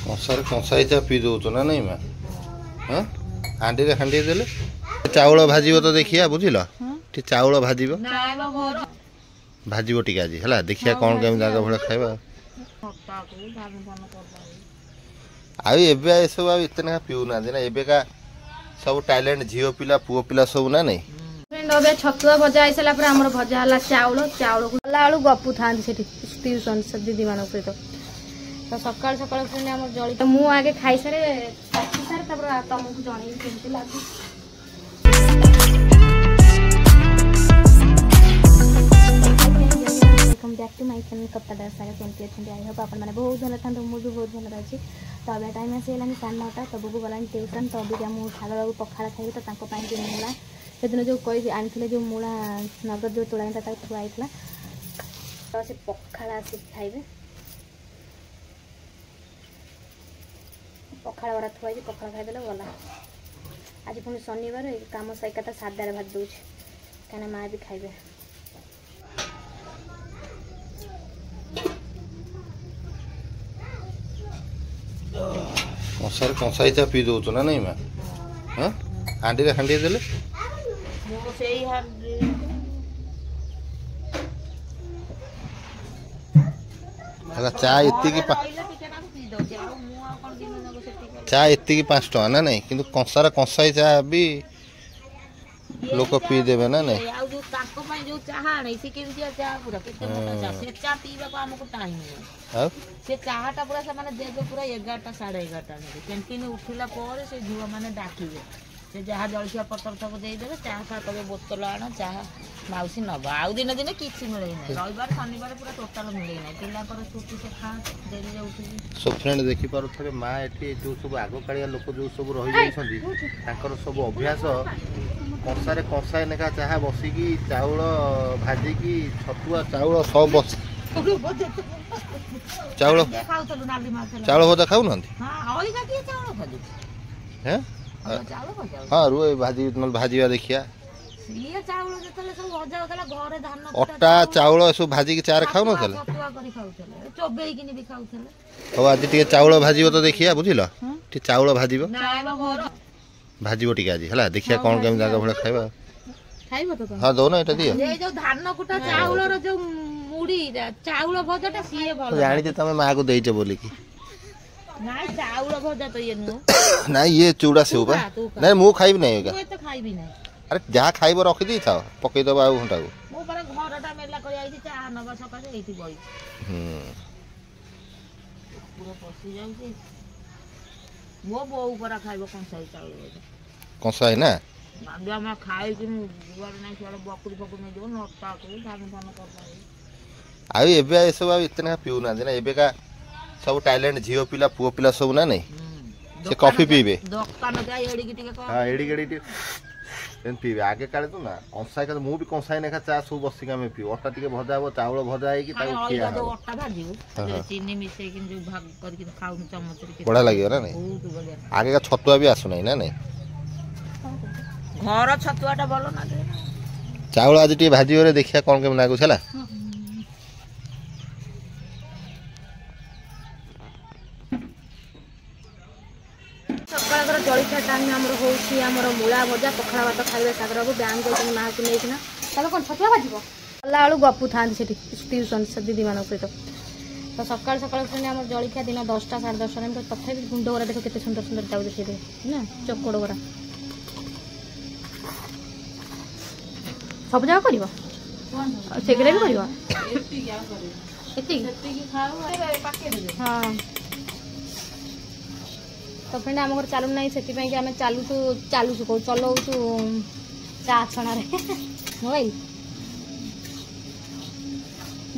कंसार Kansai चा P दौ ना नहीं माँ हाँ हांडी रे हांडी देले चाउल भाजिबो तो देखिया बुझिल टी चाउल भाजिबो भाजिबो टी आज है देखिया कौन केम जागा भड़ा खाइबा आई एबे ए सब इतना पिउ ना देना एबे का सब टैलेंट झियो पिला पुओ पिला सब ना नहीं फ्रेंड अबे छतुआ भजा आई सला पर हमर भजा हला चाउल चाउल हला आलू गपु थांती सेठी ट्यूशन सब दीदी मानक सहित तो सकाळ सकाळ फ्रेंड हमर जळी तो मु आगे खाई सारे खाई सारे तबर तुमको जणी केमती लागी welcome back to my channel कप्ता डांस सारा केमती अछि आई होप अपन माने बहुत भलो थान तो मु भी बहुत भलो अछि तो अब टाइम आसी लानी 9:30 तो बबू गलानी ट्यूशन तो अभी हम खाला बाबू पखाड़ा खाइबे तो तांको पाइन के मिला सेदिन जो कही आनी जो मूला नगद जो तोड़ा थुआ होता तो से पखाड़ा आस खाइबे पखाड़ा बरा थुआ पखाड़ा खाईदे गला आज पुणी शनिवार कम सैका सादा भात दूच कहीं माँ भी खाइबे कंसार कंसाई चा पी दौ ना नहीं माँ हाँ हांडी रे हांडी देले चा एति 5 टका ना नहीं किंतु कंसार कंसाई चा भी लोक पी देवे ना नहीं जो चाहा नहीं से केमितिया चाहा पूरा केते मोटा चाहा से चाहा पीबा को हमको टाइम नहीं से चाहाटा पूरा से माने देबे पूरा 11टा 11:30 में कैंटीन उठिला पर से जुवा माने डाकिबे से जहा जलसिया पत्तर सब दे देबे चाहा खा कबे बोतल आना चाहा माउसी नबा आउ दिन दिन किछि मिले नहीं रविवार शनिवार पूरा टोटल मिले नहीं पिला पर छुट्टी से खा देरी जाउथि सब फ्रेंड देखि पारो थरे मां एठी जो सब आगो कालिया लोक जो सब रहि जाई छथि ताकर सब अभ्यास कंसारे कंसाए नेका चाहा बसिकी चाउल भाजिकी छतुआ चाउल सब बस चाउल चाउल भजा खाऊ ना हाँ रुए भाजी भाजिया देखिया अटा चाउल सब भाजी की चार खाऊ ना आज टे चाउल भाजिबो तो देखिया बुझिल टे चाउल भाजिबो भाजिबो टी आज है देखिया कौन केम जागा भड़ा खाइबा खाइबो तो हां दो ना एटा दियो ए जो धान कुटा चाउल रो जो मुड़ी चाउल भजाटा सीए भलो जानि जे तमे मां को देइछ बोली की नहीं चाउल भजा तो ये नु नहीं ये चूड़ा से ऊपर नहीं मु खाइब नहीं का मैं तो खाइबी नहीं अरे जहा खाइबो रखि दी था पकई दबा आ घंटा को मो पर घरटा मेला कर आइछि चा नबा सका से एठी बई पूरा पसी जाउछि मो बो ऊपर खाइबो कंसाई चाउल कंसाई ना मांडिया में खाइ कि गुवार नहीं छड़ बकरी बकरी में जो नोटा को धान धान कर पाई आई एबे ए सब इतना पिउ ना देना एबे का सब टैलेंट झियो पिला पुओ पिला सब ना नहीं से कॉफी पीबे दुकान जा एडी की टिके हां एडी गडी एन पीबे आगे काले तो ना कंसाई का मु भी कंसाई नेखा चा सब बसी का में पी अटा टिके भजा हो चाउल भजा है कि ताऊ खिया जो अटा भाजियो चीनी मिसे कि जो भाग करके खाउ चम्मच के बड़ा लागियो ना नहीं बहुत बढ़िया आगे का छतुआ भी आसु नहीं ना नहीं घर छतुआटा बोलो ना चाउल आज टी भाजी रे देखिया कोन केम लागु छला सकाळ जलखिया टाइम हमर होउछि हमर मूला भजा पखाड़ा भात खाइबे सागर को बैंक जाई मां को लेकिना तब कोन छतुआ भाजिबो हला आलू गपु थांती सेठी ट्यूशन सब दीदी मानक सहित तो सकाळ सकाळ फ्रेंड हमर जलखिया दिन 10टा 10:30 में तो तथापि गुंड वरा देखो केते सुंदर सुंदर जाउ देखिए ना चकोड़ वरा सब जगह करिवो सेगरे भी करिवो एती हां तो फ्रेंड आम घर चलू ना से आम चलुचु कौ चलाऊँ चा छणा मोबाइल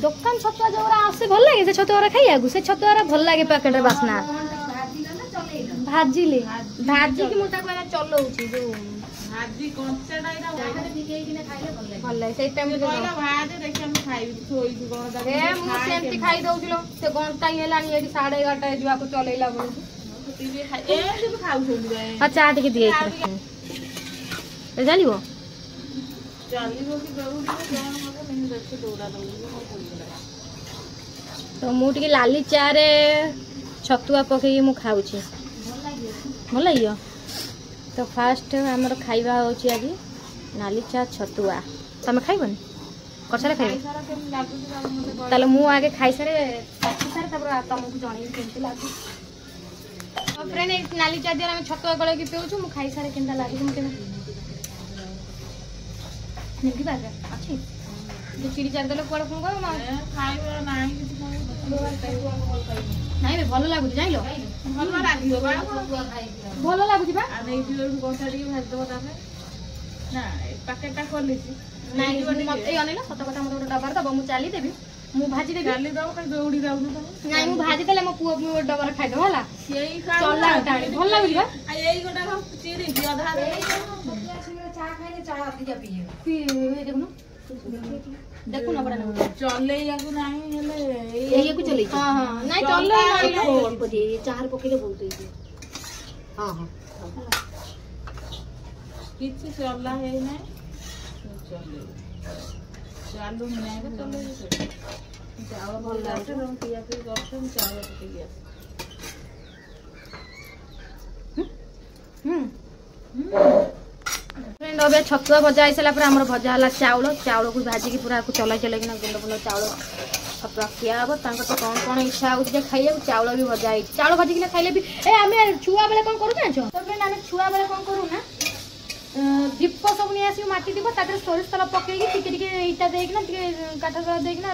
दुकान छतुआ जो आसे भल लगे से छतुआ खाइया से छतुआ भल लगे पैकेट बास्ना भाजिले भाजिकी मुझे चलाऊँ जो भाजी भल लगे से टाइम खाई दौल से घंटा ही है 11:30 जावा चलैला चा टे दिए चलो तो मुझे लाली चा रे छतुआ पकई मु खाऊची भल लगे। तो फास्ट आमर खाइबा होची आज नाली चा छतुआ। तमे खाइबनी करसारे खाइबो ताले मु आगे खाइ सारे ताकि सारे तबर तुमको जणै केमती लागु। तो फ्रेंड नाली चा दिया हम छतुआ गळे की पिउछु मु खाइ सारे केनता लागु मु केना निकी बागे अछि जे चिड़ी चार देले कोड फोन कर मा खाइबो नाही किछ नहीं बे भल लागु जाइलो भल लागियो बा भल लागु बा आ नै दियो गोटा दी भाज दो तामे ना पैकेटटा खोली नहीं मत अनिल सत कथा मत डबर दब मु चाली देबी मु भाजी देबी डाली दो कहीं दौड़ी जाऊ न नहीं मु भाजी देले मो पुओ डबर खाइ दो हला सेई खा चला टाणी भल लागु बा आ एई गोटा हम चिरी दियो आधा चा खाइले चा अधिका पिए पी देखुनु देखु ना बड़ा ना चले याकू नाही हेले एई को चले हां हां नहीं चले नहीं अल्प दे चार पकेले बहुत है हां हां किछ चला है ना चले चालू नहीं है चले चावल भल लागते हम पिया पिया करछन चावल पके गया फ्रेंड अब छतुआ भजा आई सारा आम भजा है चाउल को भाजिकी पूरा चलाई चलैकिना गुंड गुंड चाउल छतुआ खिया हम तो कौन कौन इच्छा होती खाइए चाउल भी भजा है चाउल भाजिकी खाइले भी ए आम छुआ बेले कौन करूँ जान तो फ्रेंड आम छुआ बेले कौन करूँ ना दीप सब नहीं आस माटी दीप ताकि सोरिष तेल पकईकि टिके इटा देना काठ तेल देना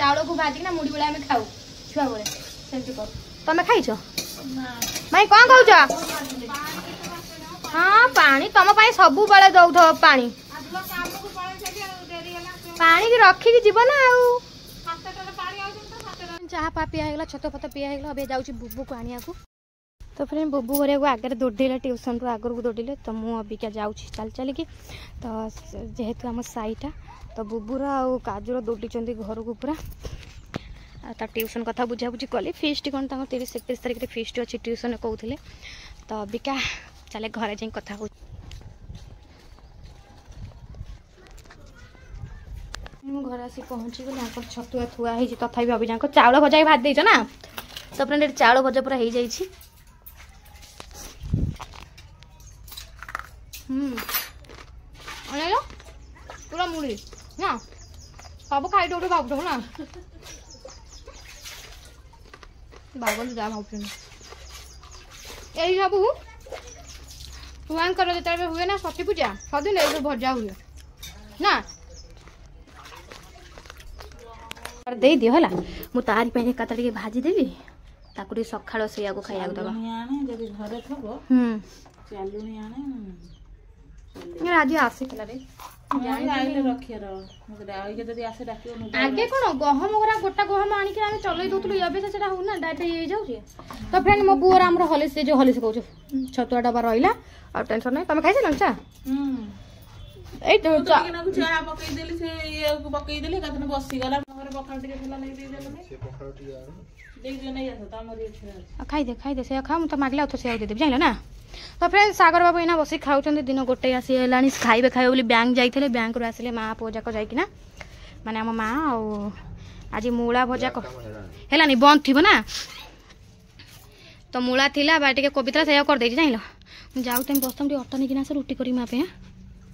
चाउल को भाजिकिना मुड़ी बेले आम खाऊ छुआ बेले सेमती कर तुम खाइछ माई कौन कह हाँ पानी तुम सब बेले दौथ पानी पानी की रखिकी जीव ना चाह पा पिया छत फत पिया अब जाऊँ बुबू को आनिया को। तो फिर बुबू घर आगे दौड़े ट्यूशन रू आगर को दौड़े तो मुझे अबिका जाऊँगी चल चलिकी तो जेहेतु आम साईटा तो बुबूर आउ काजूर दौड़ी घर को पूरा ट्यूशन कथा बुझाबुझी कली फीस्ट कौन 30-31 तारिख फीस्ट अच्छी ट्यूशन कहते तो अबिका चले घरे जाई कथा हो घर आसी पहुँची गली छतुआ थुआ है तथापि अभी जाक चाउल भजा भात देच ना तो फ्रेंड चाउल भजा पूरा हो जाइए पूरा मुड़ी ना सब खाई दौड़ भाव ना बाबू जा भाव यही सब भगवान कर जो हुए ना सती पूजा सदिन ये भजा हुए ना दे दियो है मु तारी पे एकाता टे भाजी देवी ताकू सकाळ से खाया आज आसीला रे आगे कौन गहम गुरा गोटा गहम आणिक आम चल दूसलु ये से होना डायरेक्ट ये जाऊे तो फ्रेंड मो पुअर आम हलिस जो हलिस कह छतुआ डबा रहा आ टेंशन नहीं तुम खाई सारे चा खाई दे से खा तो मागले आउ से देदेवी जान ना। तो फ्रेंड सागर बाबू इना बस खाऊँ दिन गोटे आसी खाइबे खाइबे बोली बैंक जाइए बैंक रू आसिले माँ पुओ जाक जाइकिना माने आम माँ आज मूला भजा है बंद थी ना तो मूला थिला बाटे कविता से करदे जान जाऊ तुम बस तुम अटो नहीं से रुटी करी माँ पे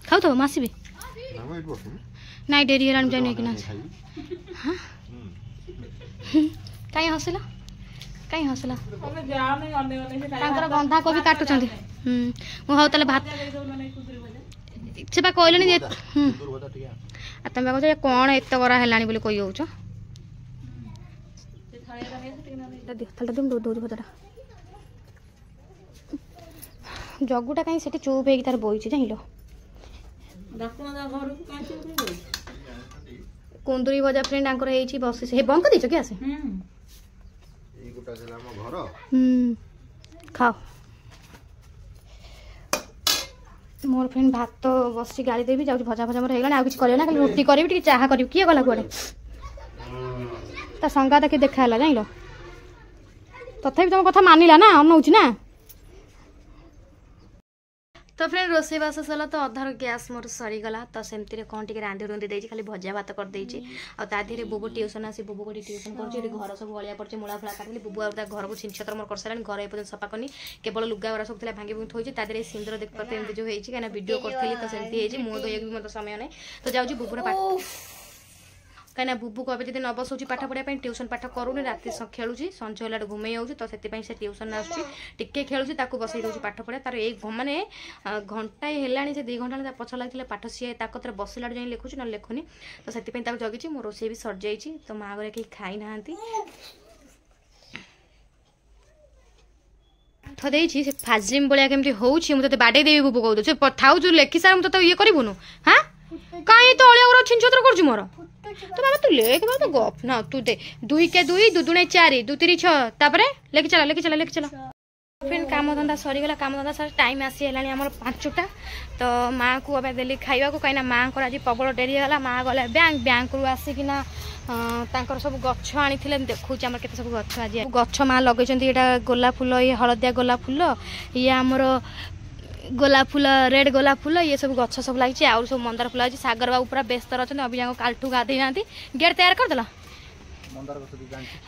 खाऊ तो मासी भी नाई डेरी है जाए नहीं हाँ कहीं हसला कहीं हसला बंधा कोबी काटुं हूँ ताले भात से कहले तुम कह कौन एत बरा है बोली कही हो दूध भजा जगुटा कहीं से चुप हो तार बही जान कुंदुरी भजा फ्रेंड आंकर है बस बंद कर देछ गैस खाओ मोर फ्रेंड भात तो बस गाड़ी देवी जाऊँ भजा भजा मोर होगा कुछ कर रुटी करी चाह करी किए गला कड़े ता संगा देखी देखा जान तथापि तुम कथा मानिला ना अनौची ना। तो फ्रेंड रोसे बास सरला तो अधार गैस मोर सरीगला तो सेमती कौन टी रांधि रुंधि देती खाली भजा भात कर देती आधे बुबू ट्यूशन आसी बुबू को ट्यूशन कर घर सब गलिया पड़े मूला फूला काटली बुबू घर को छिंछतर मोर कर सारे घर एपर्तन सफा करनी केवल लुगा गुरा सब भांगी भूंगी थोड़ी तादे सिंदूर देख पाते एमती जो होती कहीं वीडियो करी तो सेमती मुँह धोइक भी मतलब समय नहीं तो जाऊँगी बुबूर कहीं बुबू को अभी न बसौची पाठ पढ़ाई ट्यूशन पाठ करूनी राति खेलुची संज होला घुमे जाऊँ तो से ट्यूशन आसुच्चे खेलुची बसई दूसरी पाठ पढ़े तार एक माने घंटाए है से 2 घंटा पछ लगे पाठ सी ताकत बसला जाए लिखुची ना लिखुनी तो से जगिची मो रोसे भी सर जाइए तो माँ घर कहीं खाई ना थदेची से फाजिम भाया केमती होउछि मु तते बाडे देबी बुबू कहू छ थाउ जो लेखि सार मु तते ये करिबुनु हां काई तो अलिया गुरा छिंछतर करछु मोर तो बाबा तू लेख बाबा गप ना तू दे 2 के 2 2 दुणे 4 2 3 6 तापरे लेखि चला फ्रेंड काम धंदा सरी गला काम धंदा सर टाइम आसी हेलानी हमर 5टा तो माँ को अब देली खाइबा को कहिना माँ को आज प्रबल डेरी गला माँ गले बैंक रु आसिकिना तांकर सब गछ आनी देखूँ आम के सब गछ आज गछ माँ लगे यहाँ गोलाप फूल ये हलदिया गोलाप फूल ये आमर गोलाप फूल रेड गोलाप फूल ये सब गछ सब लगी आउ सब मंदार फूल आज सागर बाबू पूरा व्यस्त रही अभी जाक कालठू गाधे ना गेट तैयार करदेल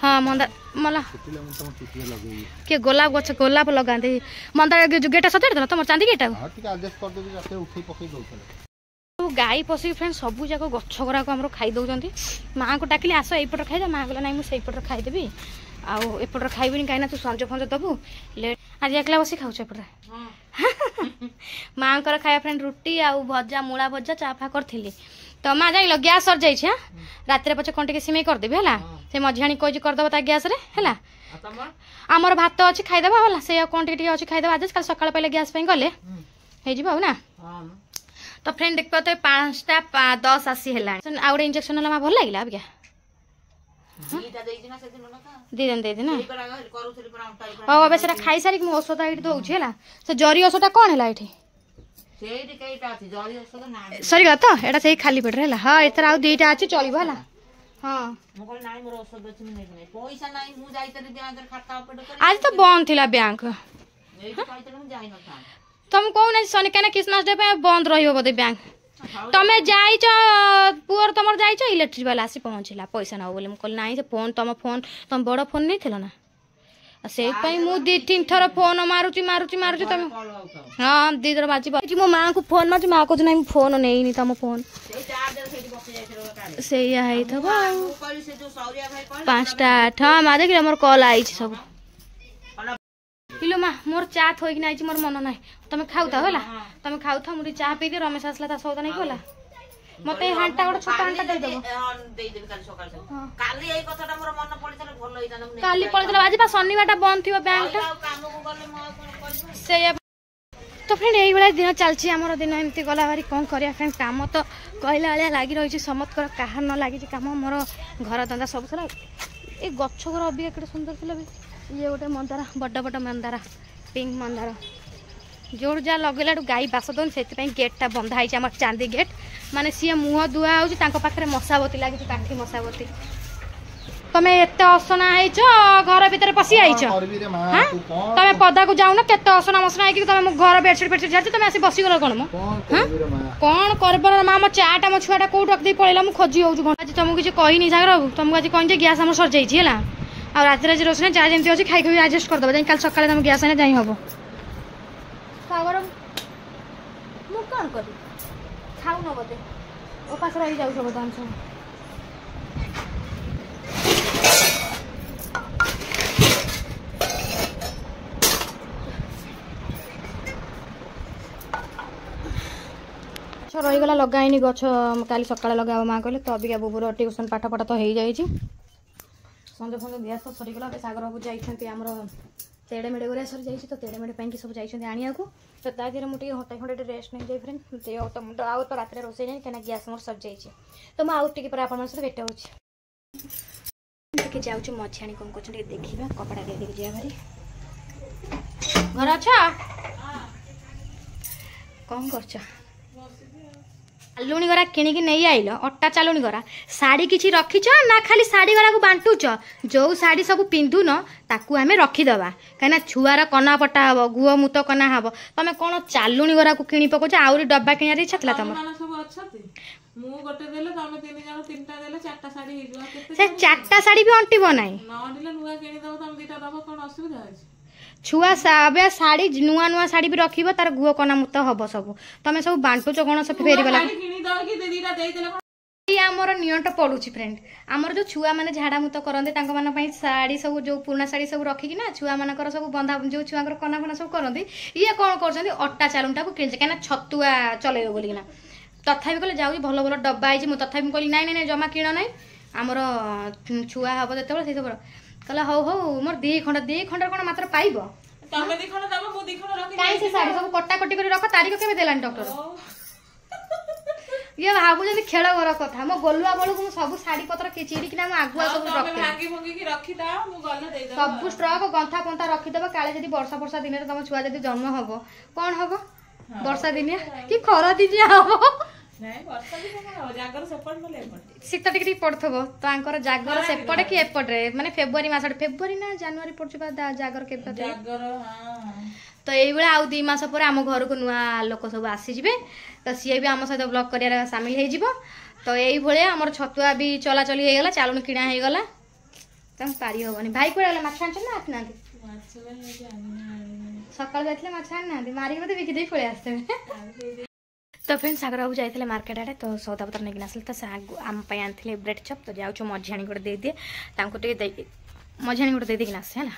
हाँ मंदार मला किए गोलाप गछ गोलाप लगाते मंदार गेटा सजाड़ देल तुम चांदी गेटा गाई पशु फ्रेंड सबू जाक गछ गुराक आम खाई दौरान माँ को डाकिली आस यपट खाई माँ कहला ना मुझे खाईदेवी आउट खाइबी कहीं तू संज फंज दबू लेट आज एकला बस खाऊ एपटे माँ को खाया फ्रेंड रुटी आउ भजा मूला भजा चाफा करी तो माँ जाइल गैस सर जाइए रात पचे कौन टे सिमई करदेवी है से मझियाणी कही करदेव गैस है आमर भात अच्छी खाईदेव है से कौन टे अच्छी खाईदेव आज कल सकाल पहले गैस गले हो तो फ्रेंड देख पाते 5टा 10 आसी है आउ गए इंजेक्शन है भल लगे अब क्या दी दिन ना हाँ अब से खाई सारी औषध ये दूसरी है से जरी औषध कौन है सरीगला तो एटा से खाली पेट रे हाँ एथर आउ 2टा अच्छी चलो है हाँ आज तो बंद थी बैंक तुम कौन शनि क्या क्रिसमस डे पे बंद रही बैंक तमें जाइच पुअर तुम जाइच इलेक्ट्रिक वाला आसी पहुँचला पैसा ना बोले मुझे ना से फोन तुम बड़ फोन नहीं थिल ना से मु 2-3 थर फोन मारुची तुम हाँ 2 थर बाजी मो माँ को फोन मार्च माँ को ना फोन नहीं तुम फोन से 5टा 8 हाँ माँ देख मोर कल आई सब इलो माँ मोर चा थोक ना मोर मन ना तुम खाऊ था तुम खाऊ था मुझे चा पी रमेश आसला ता सौदा नहीं गला मत हांटा गोटे छोटा हांटा काली पड़े आज शनिवार बंद थी बैंक से तो फ्रेंड यही भाई दिन चलती आम दिन एमती गला भारी कौन करिया फ्रेंड काम तो कहला भाया लगी रही समस्त कह न लगी कम मोर घर धंदा सब थोड़ा ये गछ घर अभी एक सुंदर थी ये गोटे मंदार बड़ बड़ मंदार पिंक मंदार जोड़ जहाँ लगेला गाई बास दौन से गेटा बंधा है आम चांदी गेट माने सी मुह दुआ होते मशावती लगी काठी मशावती तुम एत असना घर भीतर पशि आई तुम पदा को जाऊन के असना मसना है तुम घर बेडसीट बेडसीट झाड़ी तुम आसी बसीगल कौन मो कौन कर माँ मो चाटा मो छुआटा कौट रखी पड़ेगा मुझे खोजी हूँ आज तुमको किसी कहनी सागर बाबू तुमको आज कहीं गैस आम सर जाइए आ रात रोषे जहाँ जमी अच्छी खाई खाई आडजस्ट करदे जाए कल सकाले तुम गैस आने जाई हम सागर मु कौन कर खाऊ न बोते उपास रही जाऊ सब दाम सब रहीगला लगाइनी गछ काली सकाଳେ लगा माँ कहले तो अबिका बुबूर ट्यूशन पाठ पढ़ा तो हो जाए संज फंज गैस तो सरीगला सागर बाबू जाइए आमर तेड़े मेड़े गुरा सरी जाइए तो तेड़े मेड़े पाई सब जाइए आनिया को तो तादेह मुझे हटे खंडे रेस्ट नहीं जाए फ्रेंड तो आउ तो रात रोसे नहीं कहीं गैस मोर सर जाइए तो मुझे आउट टे आप भेट हो जाऊँ मझियाणी कौन कर देखा कपड़ा दे देखिए जा भारी घर अच्छा कौन कर ଚାଲୁଣି ଗରା କିଣିକି ନେଇ ଆଇଲ ଅଟା ଚାଲୁଣି ଗରା ଶାଢ଼ୀ କିଛି ରଖିଛ ନା ଖାଲି ଶାଢ଼ୀ ଗରାକୁ ବାଣ୍ଟୁଛ ଯୋଉ ଶାଢ଼ୀ ସବୁ ପିନ୍ଧୁନ ତାକୁ ଆମେ ରଖିଦେବା କାହିଁକିନା ଛୁଆର କନା ପଟା ହବ ଗୁଅ ମୁତ କନା ହବ ତମେ କ'ଣ ଚାଲୁଣି ଗରାକୁ କିଣି ପକଉଛ ଆହୁରି ଡବା କିଣିବାର ଇଚ୍ଛା ଥିଲା ତମର ମୁଁ ଗୋଟେ ଦେଲେ ତମେ 3 ଜଣ 3ଟା ଦେଲେ 4ଟା ଶାଢ଼ୀ ହେଇଯିବ ସେ 4ଟା ଶାଢ଼ୀ ବି ଅଣ୍ଟିବ ନାହିଁ ନ ଅଣ୍ଟିଲେ ନୂଆ କିଣିଦବ ତମେ 2ଟା ଦବ କ'ଣ ଅସୁବିଧା ଅଛି ଛୁଆ ଏବେ ଶାଢ଼ୀ ନୂଆ ନୂଆ ଶାଢ଼ୀ ବି ରଖିବ ତାର ଗୁଅ କନା ମୁତ ହବ ସବୁ ତମେ ସବୁ ବାଣ୍ଟୁଛ କ'ଣ ସବୁ ଫେରିଗଲା ଆମର ନିଅଣ୍ଟ ପଡୁଛି ଫ୍ରେଣ୍ଡ ଆମର ଯୋଉ ଛୁଆ ମାନେ ଝାଡା ମୁତ କରନ୍ତି ତାଙ୍କ ମାନଙ୍କ ପାଇଁ ଶାଢ଼ୀ ସବୁ ଯୋଉ ପୁରୁଣା ଶାଢ଼ୀ ସବୁ ରଖିକି ନା ଛୁଆ ମାନଙ୍କର ସବୁ ବନ୍ଧା ଯୋଉ ଛୁଆଙ୍କର କନା ଫନା ସବୁ କରନ୍ତି ଇଏ କ'ଣ କରୁଛନ୍ତି ଅଟା ଚାଲୁଣିଟାକୁ କିଣିছে କାହିଁକିନା ଛତୁଆ ଚଲେଇବ ବୋଲିକିନା ତଥାପି କହିଲେ ଯାଉଛି ଭଲ ଭଲ ଡବା ହେଇଛି ମୁଁ ତଥାପି କହିଲି ନାଇଁ ନାଇଁ ଜମା କିଣ ନାହିଁ ଆମର ଛୁଆ ହବ ଯେତେବେଳେ ସେଇ ସବୁ କହିଲା ହଉ ହଉ ମୋର 2 ଖଣ୍ଡ କ'ଣ ମାତ୍ର ପାଇବ ତମେ 2 ଖଣ୍ଡ ଦବ ମୁଁ 2 ଖଣ୍ଡ ରଖି କାଇଁ ସେ ଶାଢ଼ୀ ସବୁ କଟାକଟି କରି ରଖ ତାରିଖ କେବେ ଦେଲାନି ଡକ୍ଟର ଇଏ ଭାବୁଛନ୍ତି ଖେଳ ଘର କଥା ମୋ ଗଲୁଆ ବେଳକୁ ମୁଁ ସବୁ ଶାଢ଼ୀ ପତ୍ର ଚିରିକିନା ମୁଁ ଆଗୁଆ ସବୁ ସବୁ ଷ୍ଟ୍ରକ୍ ଗନ୍ଥା ପନ୍ଥା ରଖିଦେବ କାଳେ ଯଦି ବର୍ଷା ଦିନରେ ତମ ଛୁଆ ଯଦି ଜନ୍ମ ହବ କ'ଣ ହବ ବର୍ଷା ଦିନିଆ କି ଖରା ଦିନିଆ ହବ ଶୀତ ଟିକେ ଟିକେ ପଡୁଥିବ ତାଙ୍କର ଜାଗର ସେପଟେ କି ଏପଟରେ ମାନେ ଫେବୃଆରୀ ମାସରେ ଫେବୃଆରୀ ନା ଜାନୁଆରୀ ପଡୁଛି ଜାଗର କେବେ ତ ଏଇଭଳିଆ ଆଉ 2 ମାସ ପରେ ଆମ ଘରକୁ ନୂଆ ଲୋକ ସବୁ ଆସିଯିବେ ତ ସିଏ ବି ଆମ ସହିତ ବ୍ଲଗ କରିବାର ସାମିଲ ହେଇଯିବ ତ ଏଇଭଳିଆ ଆମର ଛତୁଆ ବି ଚଲାଚଲି ହେଇଗଲା ଚାଲୁଣି କିଣା ହେଇଗଲା ତମେ ପାରି ହବନି ଭାଇ କୁଆଡେ ଗଲା ମାଛ ଆଣିଛ ନା ଆସିନାହାନ୍ତି ସକାଳୁ ଯାଇଥିଲେ ମାଛ ଆଣିନାହାନ୍ତି ମାରିକି ମତେ ବିକି ଦେଇ ପଳେଇ ଆସିଥିବେ ତ ଫ୍ରେଣ୍ଡ ସାଗର ବାବୁ ଯାଇଥିଲେ ମାର୍କେଟ ଆଡ଼େ ତ ସଉଦାପତ୍ର ନେଇକି ଆସିଲେ ତ ଆମ ପାଇଁ ଆଣିଥିଲେ ବ୍ରେଡ୍ ଚପ୍ ତ ଯାଉଛୁ ମଝିଆଣି ଗୋଟେ ଦେଇଦିଏ ତାଙ୍କୁ ଟିକେ ଦେଇକି ମଝିଆଣି ଗୋଟେ ଦେଇଦେଇକିନା ଆସେ ହେଲା